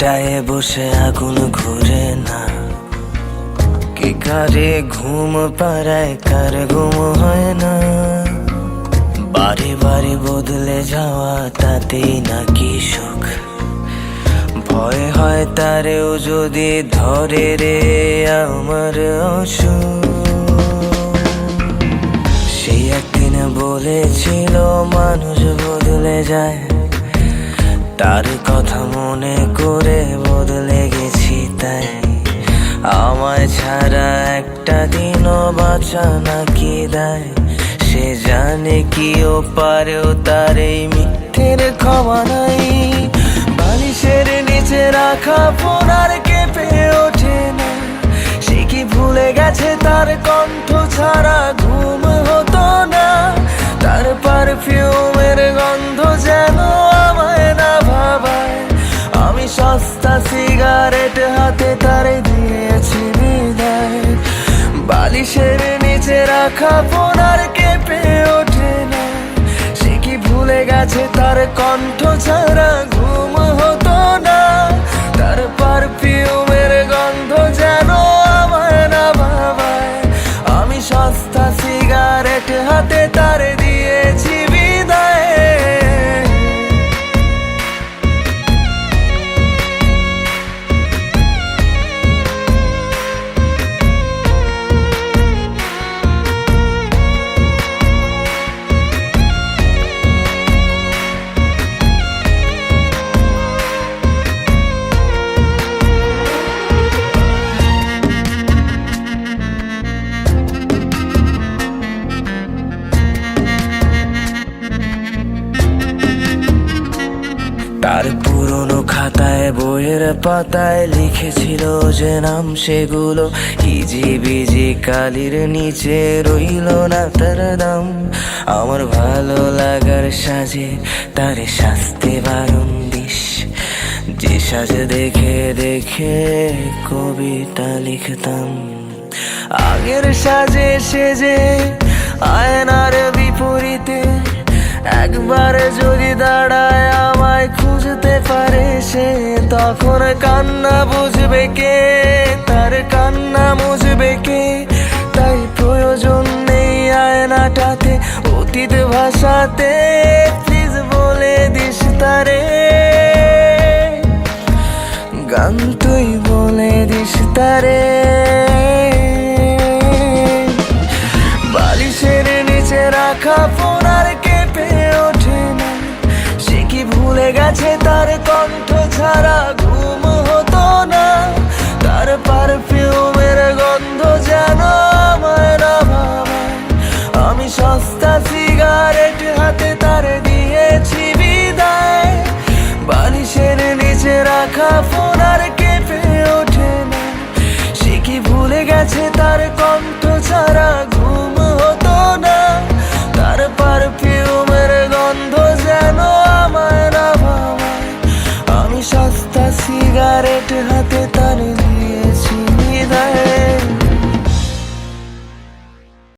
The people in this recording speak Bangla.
বারান্দায় বসে আগুন ঘুরে না, কে কারে ঘুম পাড়ায় কার ঘুম হয় না। বারে বারে বদলে যাওয়া তাতেই নাকি সুখ, ভয় হয় তারেও যদি ধরে রে আমার অসুখ। সে একদিন বলেছিল মানুষ বদলে যায়, তার কথা মনে করে বদলে গেছি তাই। আমায় ছাড়া একটা দিনও বাঁচা নাকি দায়, সে জানে কি ও পারেও তার এই মিথ্যের ক্ষমা নাই। বালিশের নিচে রাখা ফোন আর কেঁপে ওঠে না, সে কি ভুলে গেছে তার কণ্ঠ ছাড়া ঘুম হতো না। তার পারফিউমের গন্ধ যেন আমায় না ভাবায়, আমি সস্তা সিগারেট হাতে তারে দিয়েছি বিদায়। বালিশের নিচে রাখা ফোন আর কেঁপে ওঠে না, সে কি ভুলে গেছে তার কণ্ঠ ছাড়া ঘুম হতো না। তার পারফিউমের গন্ধ যেন আমায় না ভাবায়, আমি সস্তা সিগারেট হাতে তারে দিয়েছি বিদায়। তার পুরনো খাতায় বইয়ের পাতায় লিখেছিল যে নাম, সেগুলো হিজিবিজি কালির নিচে রইল না তার দাম। আমার ভালো লাগার সাজে তারে সাজতে বারণ দিস, যে সাজে দেখে দেখে কবিতা লিখতাম। আগের সাজে সেজে আয়নার বিপরীতে একবার যদি দাঁড়ায় আমায় খুঁজতে পারে সে, তখন কান্না বুঝবে কে, তার কান্না মুছবে কে। তাই প্রয়োজন নেই আয়নাটাতে অতীত ভাষাতে, প্লিজ বলে দিস তারে গান, তুই বলে দিস তারে। বালিশের নিচে রাখা ফোন আর কেঁপে ওঠে না, সে কি ভুলে গেছে তার কণ্ঠ ছাড়া ঘুম হতো না। তার পারফিউমের গন্ধ যেন আমায় না ভাবায়, আমি সস্তা সিগারেট হাতে তারে দিয়েছি বিদায়। বালিশের নিচে রাখা ফোন আর কেঁপে ওঠে না, সে কি ভুলে গেছে তার কণ্ঠ ছাড়া ঘুম হতো না। তার পারফিউমের গন্ধ যেন আমায় না ভাবায়, আমি সস্তা সিগারেট হাতে